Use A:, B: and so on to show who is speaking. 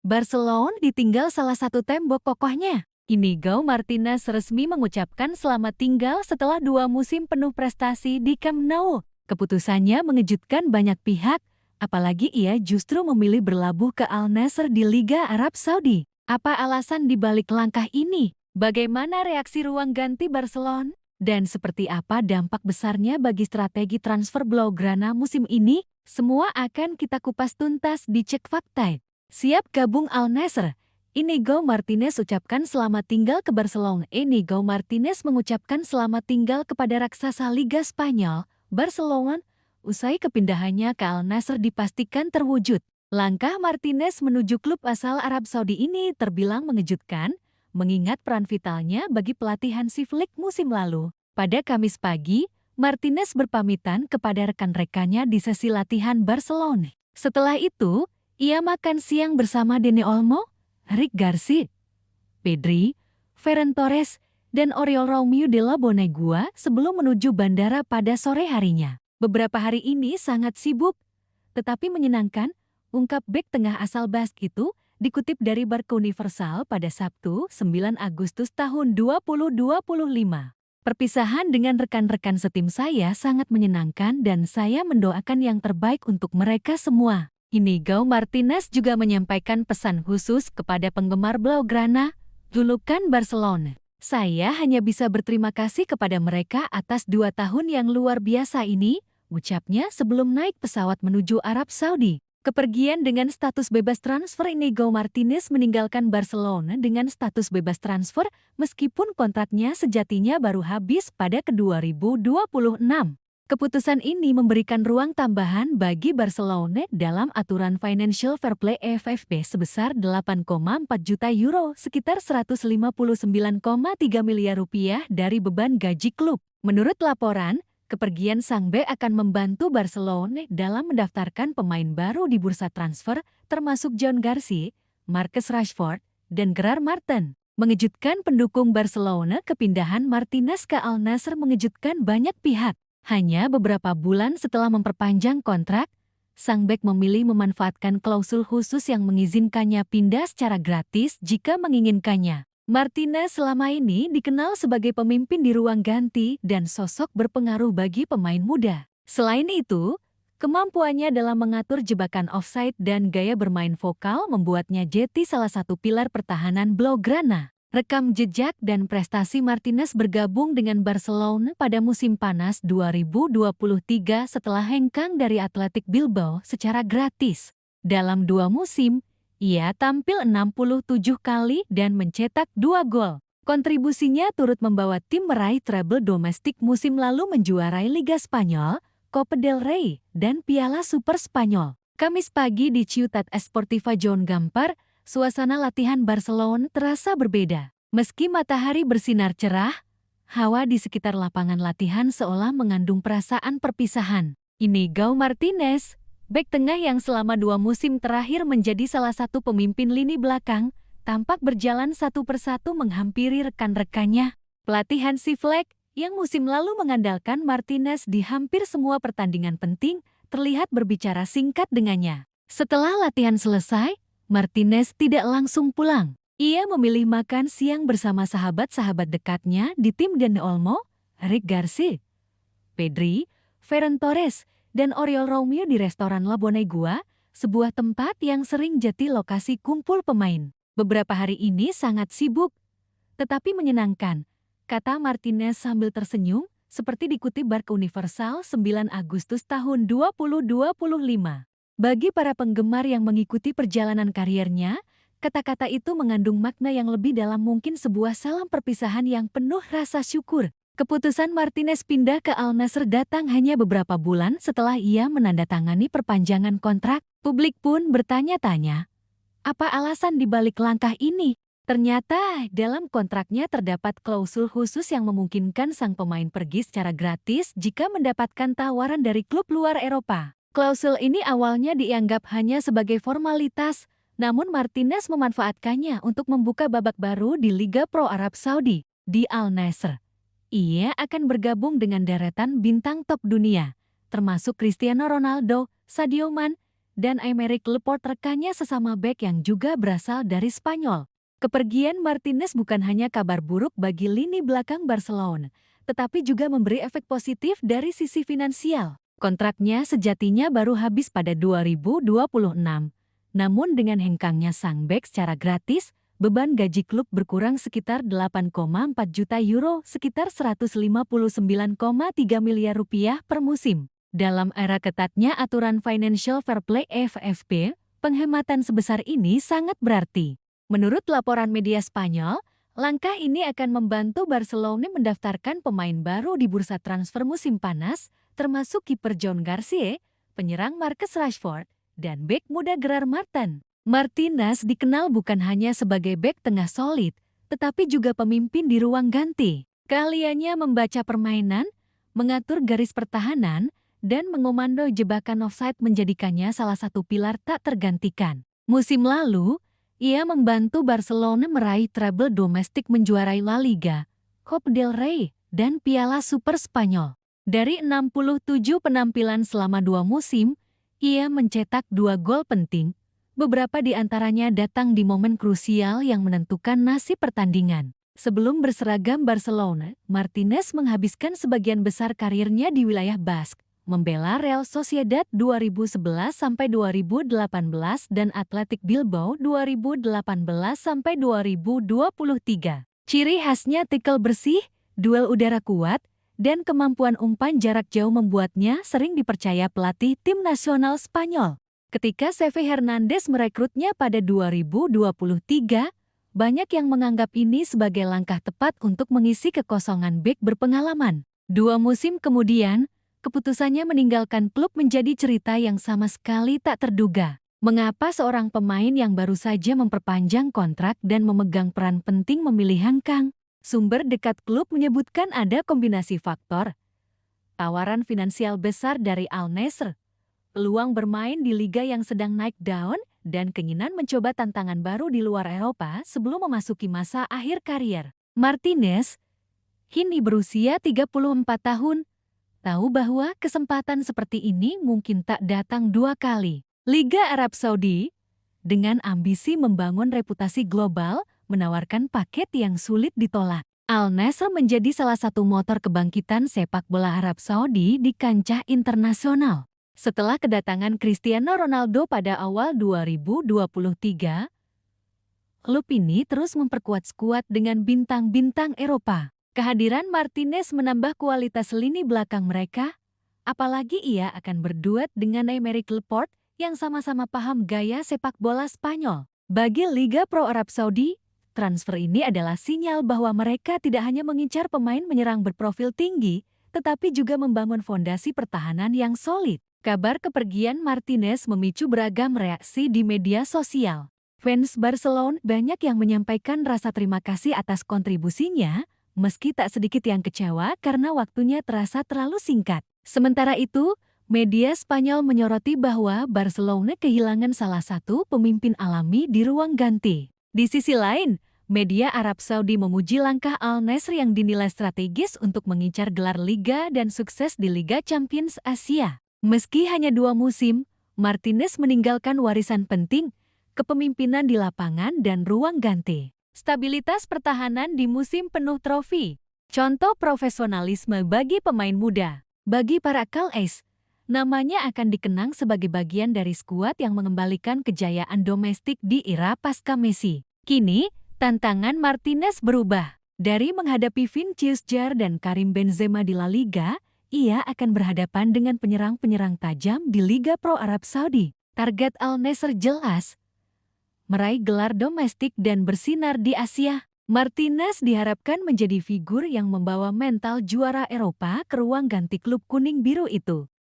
A: Barcelona ditinggal salah satu tembok kokohnya. Inigo Martinez resmi mengucapkan selamat tinggal setelah 2 musim penuh prestasi di Camp Nou. Keputusannya mengejutkan banyak pihak, apalagi ia justru memilih berlabuh ke Al Nassr di Liga Arab Saudi. Apa alasan dibalik langkah ini? Bagaimana reaksi ruang ganti Barcelona? Dan seperti apa dampak besarnya bagi strategi transfer Blaugrana musim ini? Semua akan kita kupas tuntas di Cek Fakta. Siap gabung Al Nassr? Inigo Martinez ucapkan selamat tinggal ke Barcelona. Inigo Martinez mengucapkan selamat tinggal kepada raksasa Liga Spanyol, Barcelona, usai kepindahannya ke Al Nassr dipastikan terwujud. Langkah Martinez menuju klub asal Arab Saudi ini terbilang mengejutkan, mengingat peran vitalnya bagi pelatih Hansi Flick musim lalu. Pada Kamis pagi, Martinez berpamitan kepada rekan-rekannya di sesi latihan Barcelona. Setelah itu, ia makan siang bersama Dani Olmo, Eric Garcia, Pedri, Ferran Torres, dan Oriol Romeu de la Bonegua sebelum menuju bandara pada sore harinya. Beberapa hari ini sangat sibuk, tetapi menyenangkan, ungkap bek tengah asal Bask itu, dikutip dari Barca Universal pada Sabtu, 9 Agustus tahun 2025. Perpisahan dengan rekan-rekan setim saya sangat menyenangkan dan saya mendoakan yang terbaik untuk mereka semua. Inigo Martinez juga menyampaikan pesan khusus kepada penggemar Blaugrana, julukan Barcelona. Saya hanya bisa berterima kasih kepada mereka atas 2 tahun yang luar biasa ini, ucapnya sebelum naik pesawat menuju Arab Saudi. Kepergian dengan status bebas transfer. Inigo Martinez meninggalkan Barcelona dengan status bebas transfer meskipun kontraknya sejatinya baru habis pada 2026. Keputusan ini memberikan ruang tambahan bagi Barcelona dalam aturan Financial Fair Play FFP sebesar 8,4 juta euro, sekitar 159,3 miliar rupiah dari beban gaji klub. Menurut laporan, kepergian sang bek akan membantu Barcelona dalam mendaftarkan pemain baru di bursa transfer, termasuk John Garcia, Marcus Rashford, dan Gerard Martin. Mengejutkan pendukung Barcelona, kepindahan Martinez ke Al Nassr mengejutkan banyak pihak. Hanya beberapa bulan setelah memperpanjang kontrak, sang bek memilih memanfaatkan klausul khusus yang mengizinkannya pindah secara gratis jika menginginkannya. Martinez selama ini dikenal sebagai pemimpin di ruang ganti dan sosok berpengaruh bagi pemain muda. Selain itu, kemampuannya dalam mengatur jebakan offside dan gaya bermain vokal membuatnya jadi salah satu pilar pertahanan Blaugrana. Rekam jejak dan prestasi Martinez bergabung dengan Barcelona pada musim panas 2023 setelah hengkang dari Athletic Bilbao secara gratis. Dalam 2 musim, ia tampil 67 kali dan mencetak 2 gol. Kontribusinya turut membawa tim meraih treble domestik musim lalu, menjuarai Liga Spanyol, Copa del Rey, dan Piala Super Spanyol. Kamis pagi di Ciutat Esportiva Joan Gamper, suasana latihan Barcelona terasa berbeda. Meski matahari bersinar cerah, hawa di sekitar lapangan latihan seolah mengandung perasaan perpisahan. Inigo Martinez, bek tengah yang selama 2 musim terakhir menjadi salah satu pemimpin lini belakang, tampak berjalan satu persatu menghampiri rekan-rekannya. Pelatih Hansi Flick, yang musim lalu mengandalkan Martinez di hampir semua pertandingan penting, terlihat berbicara singkat dengannya. Setelah latihan selesai, Martinez tidak langsung pulang. Ia memilih makan siang bersama sahabat-sahabat dekatnya di tim Dani Olmo, Eric Garcia, Pedri, Ferran Torres, dan Oriol Romeu di restoran La Bonegua, sebuah tempat yang sering jadi lokasi kumpul pemain. Beberapa hari ini sangat sibuk, tetapi menyenangkan, kata Martinez sambil tersenyum, seperti dikutip Barca Universal 9 Agustus tahun 2025. Bagi para penggemar yang mengikuti perjalanan kariernya, kata-kata itu mengandung makna yang lebih dalam, mungkin sebuah salam perpisahan yang penuh rasa syukur. Keputusan Martinez pindah ke Al Nassr datang hanya beberapa bulan setelah ia menandatangani perpanjangan kontrak. Publik pun bertanya-tanya, apa alasan dibalik langkah ini? Ternyata dalam kontraknya terdapat klausul khusus yang memungkinkan sang pemain pergi secara gratis jika mendapatkan tawaran dari klub luar Eropa. Klausul ini awalnya dianggap hanya sebagai formalitas, namun Martinez memanfaatkannya untuk membuka babak baru di Liga Pro Arab Saudi. Di Al Nassr, ia akan bergabung dengan deretan bintang top dunia, termasuk Cristiano Ronaldo, Sadio Mane, dan Aymeric Laporte rekannya sesama bek yang juga berasal dari Spanyol. Kepergian Martinez bukan hanya kabar buruk bagi lini belakang Barcelona, tetapi juga memberi efek positif dari sisi finansial. Kontraknya sejatinya baru habis pada 2026. Namun dengan hengkangnya sang bek secara gratis, beban gaji klub berkurang sekitar 8,4 juta euro, sekitar 159,3 miliar rupiah per musim. Dalam era ketatnya aturan Financial Fair Play (FFP), penghematan sebesar ini sangat berarti. Menurut laporan media Spanyol, langkah ini akan membantu Barcelona mendaftarkan pemain baru di bursa transfer musim panas, termasuk kiper John Garcia, penyerang Marcus Rashford, dan bek muda Gerard Martin. Martinez dikenal bukan hanya sebagai bek tengah solid, tetapi juga pemimpin di ruang ganti. Keahliannya membaca permainan, mengatur garis pertahanan, dan mengomando jebakan offside menjadikannya salah satu pilar tak tergantikan. Musim lalu, ia membantu Barcelona meraih treble domestik, menjuarai La Liga, Copa del Rey, dan Piala Super Spanyol. Dari 67 penampilan selama 2 musim, ia mencetak 2 gol penting, beberapa di antaranya datang di momen krusial yang menentukan nasib pertandingan. Sebelum berseragam Barcelona, Martinez menghabiskan sebagian besar karirnya di wilayah Basque, membela Real Sociedad 2011-2018 dan Athletic Bilbao 2018-2023. Ciri khasnya tackle bersih, duel udara kuat, dan kemampuan umpan jarak jauh membuatnya sering dipercaya pelatih tim nasional Spanyol. Ketika Xavi Hernandez merekrutnya pada 2023, banyak yang menganggap ini sebagai langkah tepat untuk mengisi kekosongan bek berpengalaman. 2 musim kemudian, keputusannya meninggalkan klub menjadi cerita yang sama sekali tak terduga. Mengapa seorang pemain yang baru saja memperpanjang kontrak dan memegang peran penting memilih hengkang? Sumber dekat klub menyebutkan ada kombinasi faktor. Tawaran finansial besar dari Al Nassr, peluang bermain di liga yang sedang naik daun, dan keinginan mencoba tantangan baru di luar Eropa sebelum memasuki masa akhir karier. Martinez, kini berusia 34 tahun, tahu bahwa kesempatan seperti ini mungkin tak datang 2 kali. Liga Arab Saudi, dengan ambisi membangun reputasi global, menawarkan paket yang sulit ditolak. Al Nassr menjadi salah satu motor kebangkitan sepak bola Arab Saudi di kancah internasional. Setelah kedatangan Cristiano Ronaldo pada awal 2023, klub ini terus memperkuat skuad dengan bintang-bintang Eropa. Kehadiran Martinez menambah kualitas lini belakang mereka, apalagi ia akan berduet dengan Aymeric Laporte yang sama-sama paham gaya sepak bola Spanyol. Bagi Liga Pro Arab Saudi, transfer ini adalah sinyal bahwa mereka tidak hanya mengincar pemain menyerang berprofil tinggi, tetapi juga membangun fondasi pertahanan yang solid. Kabar kepergian Martinez memicu beragam reaksi di media sosial. Fans Barcelona banyak yang menyampaikan rasa terima kasih atas kontribusinya, meski tak sedikit yang kecewa karena waktunya terasa terlalu singkat. Sementara itu, media Spanyol menyoroti bahwa Barcelona kehilangan salah satu pemimpin alami di ruang ganti. Di sisi lain, media Arab Saudi memuji langkah Al Nassr yang dinilai strategis untuk mengincar gelar liga dan sukses di Liga Champions Asia. Meski hanya 2 musim, Martinez meninggalkan warisan penting, kepemimpinan di lapangan dan ruang ganti. Stabilitas pertahanan di musim penuh trofi. Contoh profesionalisme bagi pemain muda. Bagi para Calés, namanya akan dikenang sebagai bagian dari skuad yang mengembalikan kejayaan domestik di era pasca Messi. Kini, tantangan Martinez berubah. Dari menghadapi Vinicius Junior dan Karim Benzema di La Liga, ia akan berhadapan dengan penyerang-penyerang tajam di Liga Pro Arab Saudi. Target Al Nassr jelas, meraih gelar domestik dan bersinar di Asia. Martinez diharapkan menjadi figur yang membawa mental juara Eropa ke ruang ganti klub kuning biru itu.